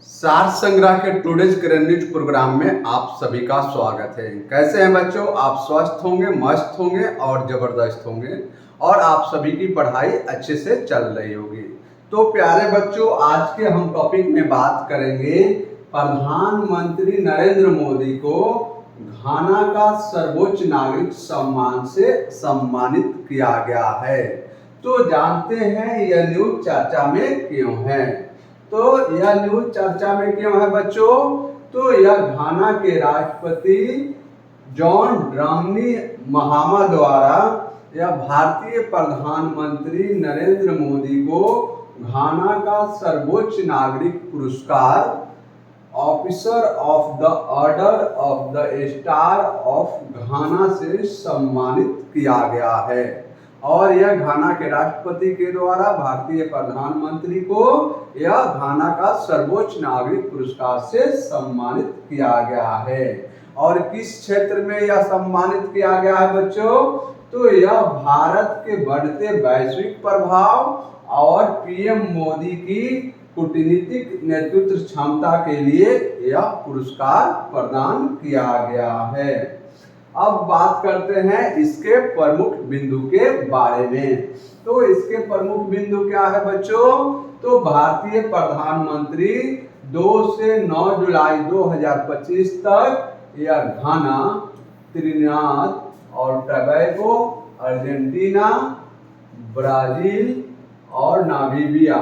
सार संग्रह के टुडेज करंट न्यूज प्रोग्राम में आप सभी का स्वागत है। कैसे हैं बच्चों? आप स्वस्थ होंगे, मस्त होंगे और जबरदस्त होंगे और आप सभी की पढ़ाई अच्छे से चल रही होगी। तो प्यारे बच्चों, आज के हम टॉपिक में बात करेंगे प्रधानमंत्री नरेंद्र मोदी को घाना का सर्वोच्च नागरिक सम्मान से सम्मानित किया गया है। तो जानते हैं यह न्यूज चर्चा में क्यों है। तो यह न्यूज चर्चा में क्यों है बच्चों? तो यह घाना के राष्ट्रपति जॉन ड्रमनी महामा द्वारा यह भारतीय प्रधानमंत्री नरेंद्र मोदी को घाना का सर्वोच्च नागरिक पुरस्कार officer of the order of the star of घाना से सम्मानित किया गया है। और यह घाना के राष्ट्रपति के द्वारा भारतीय प्रधानमंत्री को यह घाना का सर्वोच्च नागरिक पुरस्कार से सम्मानित किया गया है। और किस क्षेत्र में यह सम्मानित किया गया है बच्चों? तो यह भारत के बढ़ते वैश्विक प्रभाव और पीएम मोदी की कूटनीतिक नेतृत्व क्षमता के लिए यह पुरस्कार प्रदान किया गया है। अब बात करते हैं इसके प्रमुख बिंदु के बारे में। तो इसके प्रमुख बिंदु क्या है बच्चों? तो भारतीय प्रधानमंत्री 2 से 9 जुलाई 2025 तक यह घाना, त्रिनिदाद और टोबैगो, अर्जेंटीना, ब्राजील और नामीबिया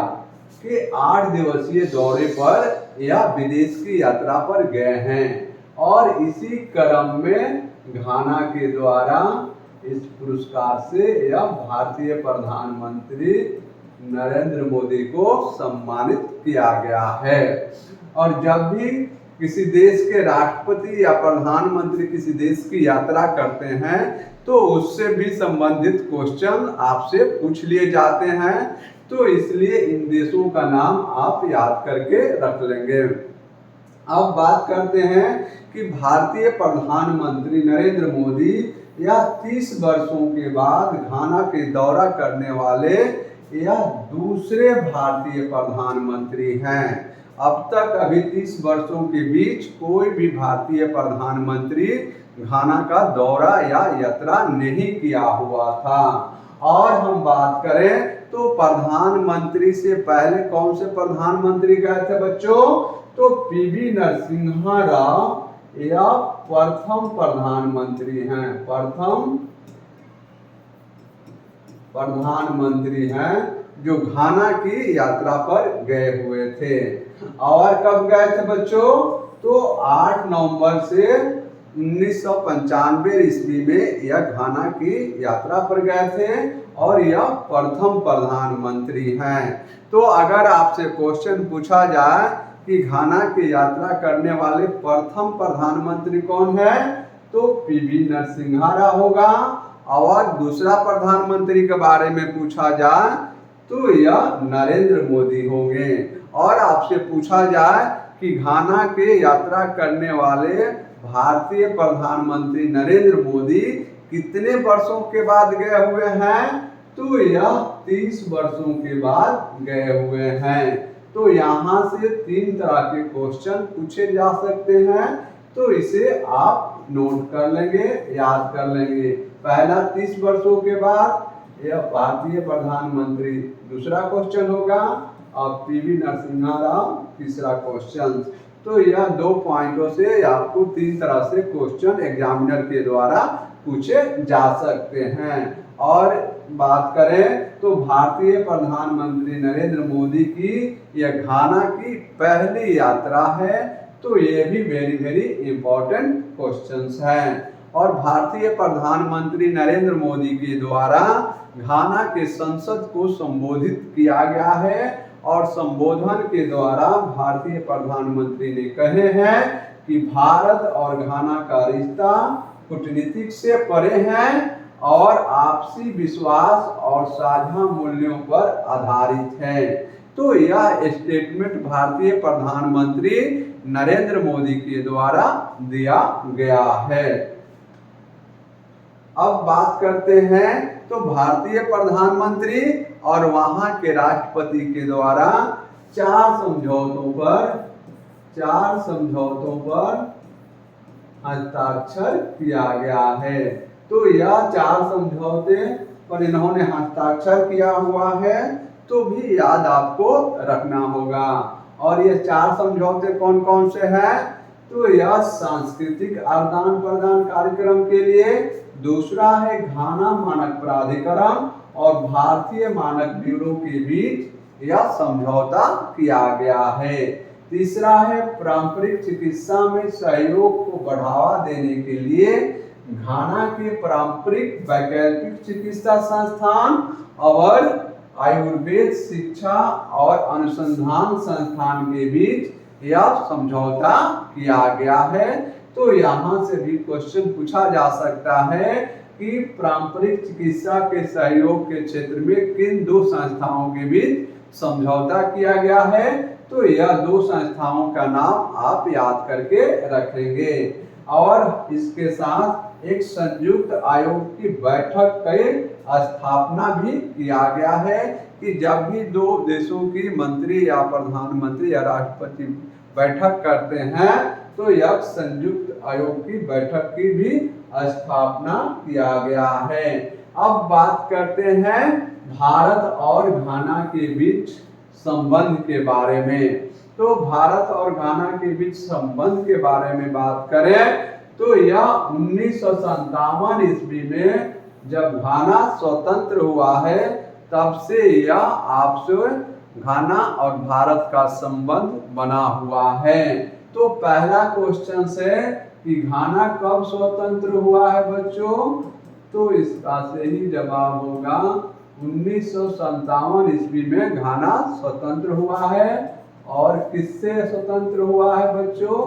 के 8 दिवसीय दौरे पर या विदेश की यात्रा पर गए हैं। और इसी क्रम में घाना के द्वारा इस पुरस्कार से यह भारतीय प्रधानमंत्री नरेंद्र मोदी को सम्मानित किया गया है। और जब भी किसी देश के राष्ट्रपति या प्रधानमंत्री किसी देश की यात्रा करते हैं तो उससे भी संबंधित क्वेश्चन आपसे पूछ लिए जाते हैं। तो इसलिए इन देशों का नाम आप याद करके रख लेंगे। अब बात करते हैं कि भारतीय प्रधानमंत्री नरेंद्र मोदी यह 30 वर्षों के बाद घाना के दौरा करने वाले यह दूसरे भारतीय प्रधानमंत्री हैं। अब तक अभी 30 वर्षों के बीच कोई भी भारतीय प्रधानमंत्री घाना का दौरा या यात्रा नहीं किया हुआ था। और हम बात करें तो प्रधानमंत्री से पहले कौन से प्रधानमंत्री गए थे बच्चों? तो पीवी नरसिम्हा राव या प्रथम प्रधानमंत्री हैं। प्रथम प्रधानमंत्री हैं जो घाना की यात्रा पर गए हुए थे। और कब गए थे बच्चों? तो 8 नवंबर से 1995 ईस्वी में यह घाना की यात्रा पर गए थे और यह प्रथम प्रधानमंत्री हैं। तो अगर आपसे क्वेश्चन पूछा जाए कि घाना की यात्रा करने वाले प्रथम प्रधानमंत्री कौन है? तो पीवी नरसिम्हा राव होगा। और दूसरा प्रधानमंत्री के बारे में पूछा जाए तो यह नरेंद्र मोदी होंगे। और आपसे पूछा जाए कि घाना के यात्रा करने वाले भारतीय प्रधानमंत्री नरेंद्र मोदी कितने वर्षों के बाद गए हुए हैं? तो यह 30 वर्षों के बाद गए हुए हैं। तो यहाँ से 3 तरह के क्वेश्चन पूछे जा सकते हैं। तो इसे आप नोट कर लेंगे, याद कर लेंगे। पहला 30 वर्षों के बाद यह भारतीय प्रधानमंत्री दूसरा क्वेश्चन होगा और पीवी नरसिम्हा राव तीसरा क्वेश्चन। तो यह 2 पॉइंटों से आपको 3 तरह से क्वेश्चन एग्जामिनर के द्वारा पूछे जा सकते हैं। और बात करें तो भारतीय प्रधानमंत्री नरेंद्र मोदी की यह घाना की पहली यात्रा है। तो ये भी वेरी इंपॉर्टेंट क्वेश्चंस हैं। और भारतीय प्रधानमंत्री नरेंद्र मोदी के द्वारा घाना के संसद को संबोधित किया गया है। और संबोधन के द्वारा भारतीय प्रधानमंत्री ने कहे हैं कि भारत और घाना का रिश्ता कूटनीतिक से परे है और आपसी विश्वास और साझा मूल्यों पर आधारित है। तो यह स्टेटमेंट भारतीय प्रधानमंत्री नरेंद्र मोदी के द्वारा दिया गया है। अब बात करते हैं तो भारतीय प्रधानमंत्री और वहां के राष्ट्रपति के द्वारा 4 समझौतों पर 4 समझौतों पर हस्ताक्षर किया गया है। तो यह 4 समझौते पर इन्होंने हस्ताक्षर किया हुआ है, तो भी याद आपको रखना होगा। और ये 4 समझौते कौन कौन से हैं? तो यह सांस्कृतिक आदान प्रदान कार्यक्रम के लिए, दूसरा है घाना मानक प्राधिकरण और भारतीय मानक ब्यूरो के बीच यह समझौता किया गया है। तीसरा है पारंपरिक चिकित्सा में सहयोग को बढ़ावा देने के लिए घाना के पारंपरिक वैकल्पिक चिकित्सा संस्थान और आयुर्वेद शिक्षा और अनुसंधान संस्थान के बीच यह समझौता किया गया है। तो यहाँ से भी क्वेश्चन पूछा जा सकता है कि पारंपरिक चिकित्सा के सहयोग के क्षेत्र में किन 2 संस्थाओं के बीच समझौता किया गया है? तो यह 2 संस्थाओं का नाम आप याद करके रखेंगे। और इसके साथ एक संयुक्त आयोग की बैठक की स्थापना भी किया गया है कि जब भी 2 देशों की मंत्री या प्रधानमंत्री या राष्ट्रपति बैठक करते हैं तो यह संयुक्त आयोग की बैठक की भी स्थापना किया गया है। अब बात करते हैं भारत और घाना के बीच संबंध के बारे में। तो भारत और घाना के बीच संबंध के बारे में बात करें तो यह 1957 ईस्वी में जब घाना स्वतंत्र हुआ है तब से यह आपसे घाना और भारत का संबंध बना हुआ है। तो पहला क्वेश्चन है कि घाना कब स्वतंत्र हुआ है बच्चों? तो इसका सही जवाब होगा 1957 ईस्वी में घाना स्वतंत्र हुआ है। और किससे स्वतंत्र हुआ है बच्चों?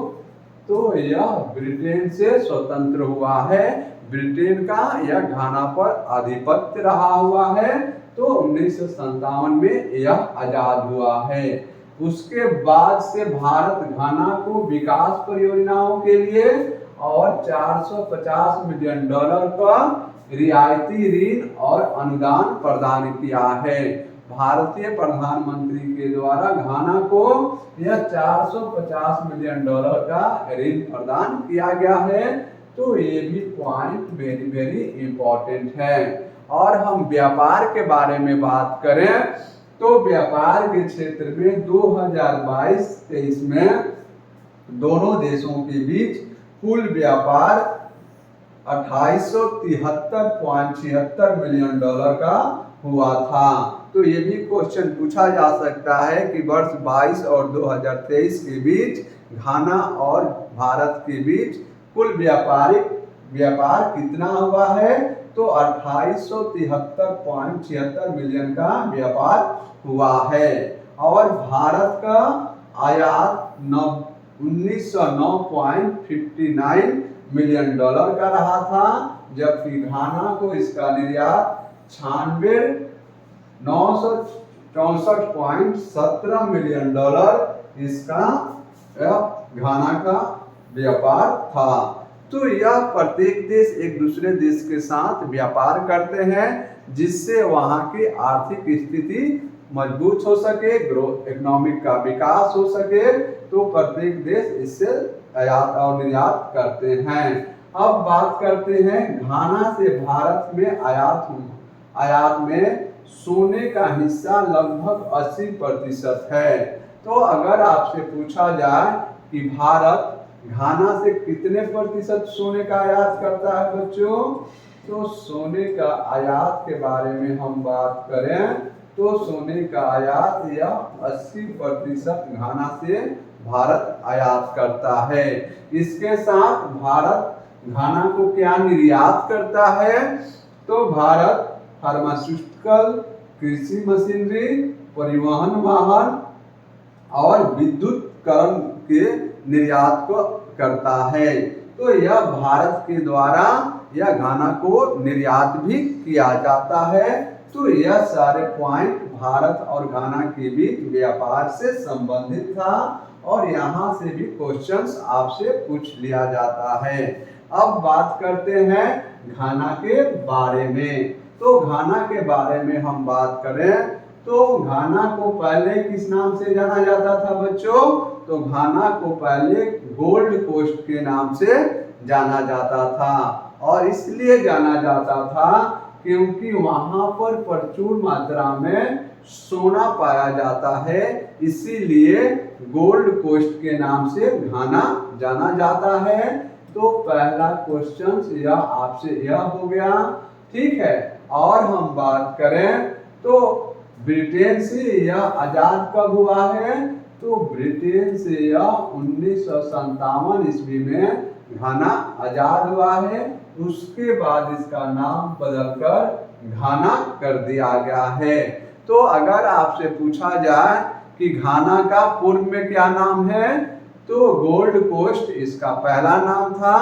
तो यह ब्रिटेन से स्वतंत्र हुआ है। ब्रिटेन का यह घाना पर आधिपत्य रहा हुआ है, तो 1957 में यह आजाद हुआ है। उसके बाद से भारत घाना को विकास परियोजनाओं के लिए और $450 मिलियन का रियायती ऋण और अनुदान प्रदान किया है। भारतीय प्रधानमंत्री के द्वारा घाना को यह $450 मिलियन का ऋण प्रदान किया गया है। तो ये भी पॉइंट वेरी वेरी इंपॉर्टेंट है। और हम व्यापार के बारे में बात करें तो व्यापार के क्षेत्र में 2022-23 में दोनों देशों के बीच कुल व्यापार $2873.76 मिलियन का हुआ था। तो ये भी क्वेश्चन पूछा जा सकता है कि वर्ष 22 और 2023 के बीच घाना और भारत के बीच कुल व्यापार कितना हुआ है? तो 2873.76 मिलियन का व्यापार हुआ है। और भारत का आयात 1909.59 मिलियन का रहा था, जबकि घाना को इसका निर्यात 964.17 मिलियन इसका घाना का व्यापार था। तो यह प्रत्येक देश एक दूसरे देश के साथ व्यापार करते हैं जिससे वहां की आर्थिक स्थिति मजबूत हो सके, ग्रोथ इकोनॉमिक का विकास हो सके। तो प्रत्येक देश इससे आयात और निर्यात करते हैं। अब बात करते हैं घाना से भारत में आयात में सोने का हिस्सा लगभग 80% है। तो अगर आपसे पूछा जाए कि भारत घाना से कितने प्रतिशत सोने का आयात करता है बच्चों? तो सोने का आयात के बारे में हम बात करें तो सोने का आयात या 80% घाना से भारत आयात करता है। इसके साथ भारत घाना को क्या निर्यात करता है? तो भारत फार्मास्यूटिकल, कृषि मशीनरी, परिवहन वाहन और विद्युतकरण के निर्यात को करता है। तो यह भारत के द्वारा यह घाना को निर्यात भी किया जाता है। तो यह सारे पॉइंट भारत और घाना के बीच व्यापार से संबंधित था और यहाँ से भी क्वेश्चंस आपसे पूछ लिया जाता है। अब बात करते हैं घाना के बारे में। तो घाना के बारे में हम बात करें तो घाना को पहले किस नाम से जाना जाता था बच्चों? तो तो घाना को पहले गोल्ड कोस्ट के नाम से जाना जाता था, और इसलिए जाना जाता था क्योंकि वहां पर प्रचुर मात्रा में सोना पाया जाता है, इसीलिए गोल्ड कोस्ट के नाम से घाना जाना जाता है। तो पहला क्वेश्चन यह आपसे यह हो गया, ठीक है। और हम बात करें तो ब्रिटेन से यह आजाद कब हुआ है, तो ब्रिटेन से यह 1957 ईस्वी में घाना आजाद हुआ है। उसके बाद इसका नाम बदलकर घाना कर दिया गया है। तो अगर आपसे पूछा जाए कि घाना का पूर्व में क्या नाम है, तो गोल्ड कोस्ट इसका पहला नाम था,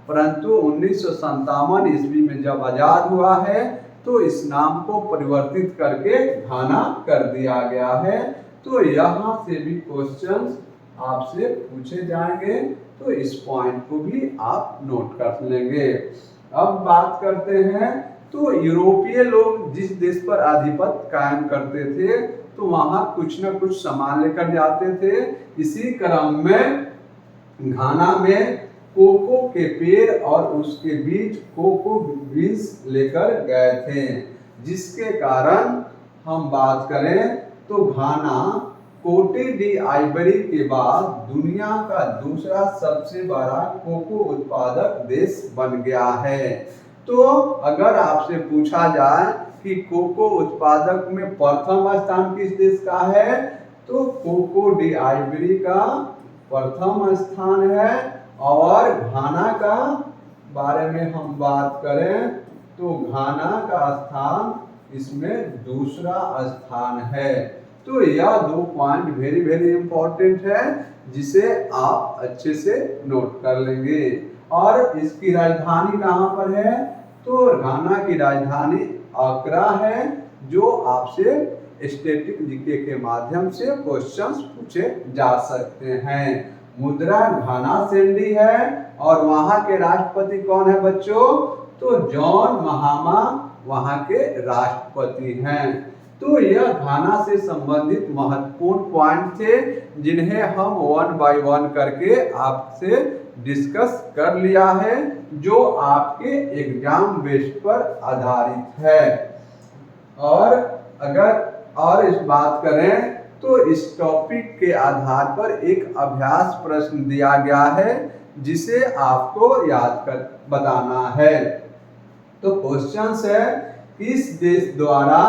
परंतु 1957 ईस्वी में जब आजाद हुआ है तो इस नाम को परिवर्तित करके घाना कर दिया गया है। तो यहाँ से भी क्वेश्चंस आपसे पूछे जाएंगे, तो इस पॉइंट को भी आप नोट कर लेंगे। अब बात करते हैं, तो यूरोपीय लोग जिस देश पर आधिपत्य कायम करते थे तो वहां कुछ न कुछ सामान लेकर जाते थे। इसी क्रम में घाना में कोको के पेड़ और उसके बीच कोको बीन्स लेकर गए थे, जिसके कारण हम बात करें तो घाना कोटे डी आइवरी के बाद दुनिया का दूसरा सबसे बड़ा कोको उत्पादक देश बन गया है। तो अगर आपसे पूछा जाए कि कोको उत्पादक में प्रथम स्थान किस देश का है, तो कोको डी आइवरी का प्रथम स्थान है। और घाना का बारे में हम बात करें तो घाना का स्थान इसमें दूसरा स्थान है। तो यह दो पॉइंट वेरी वेरी इंपॉर्टेंट है, जिसे आप अच्छे से नोट कर लेंगे। और इसकी राजधानी कहाँ पर है, तो घाना की राजधानी अक्रा है, जो आपसे स्टैटिक जीके के माध्यम से क्वेश्चंस पूछे जा सकते हैं। मुद्रा घाना सेंडी है और वहां के राष्ट्रपति कौन है बच्चों, तो जॉन महामा वहां के राष्ट्रपति हैं। तो यह घाना से संबंधित महत्वपूर्ण पॉइंट थे, जिन्हें हम वन बाय वन करके आपसे डिस्कस कर लिया है, जो आपके एग्जाम बेस्ड पर आधारित है। और अगर और इस बात करें तो इस टॉपिक के आधार पर एक अभ्यास प्रश्न दिया गया है, जिसे आपको याद कर बताना है। तो क्वेश्चन है, किस देश द्वारा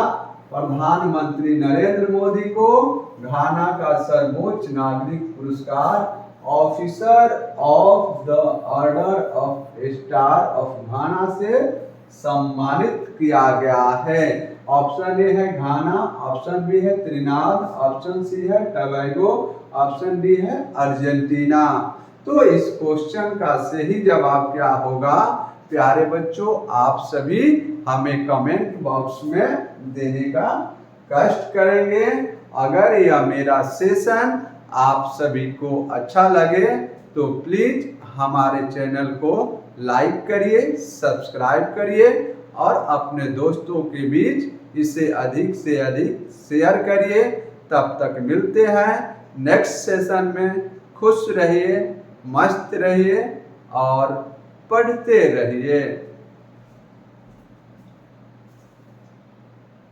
प्रधानमंत्री नरेंद्र मोदी को घाना का सर्वोच्च नागरिक पुरस्कार officer of the order of star of घाना से सम्मानित किया गया है। ऑप्शन ए है घाना, ऑप्शन बी है त्रिनाद, ऑप्शन सी है टोबैगो, ऑप्शन डी है अर्जेंटीना। तो इस क्वेश्चन का सही जवाब क्या होगा प्यारे बच्चों, आप सभी हमें कमेंट बॉक्स में देने का कष्ट करेंगे। अगर यह मेरा सेशन आप सभी को अच्छा लगे तो प्लीज हमारे चैनल को लाइक करिए, सब्सक्राइब करिए और अपने दोस्तों के बीच इसे अधिक से अधिक शेयर करिए। तब तक मिलते हैं नेक्स्ट सेशन में। खुश रहिए, मस्त रहिए और पढ़ते रहिए।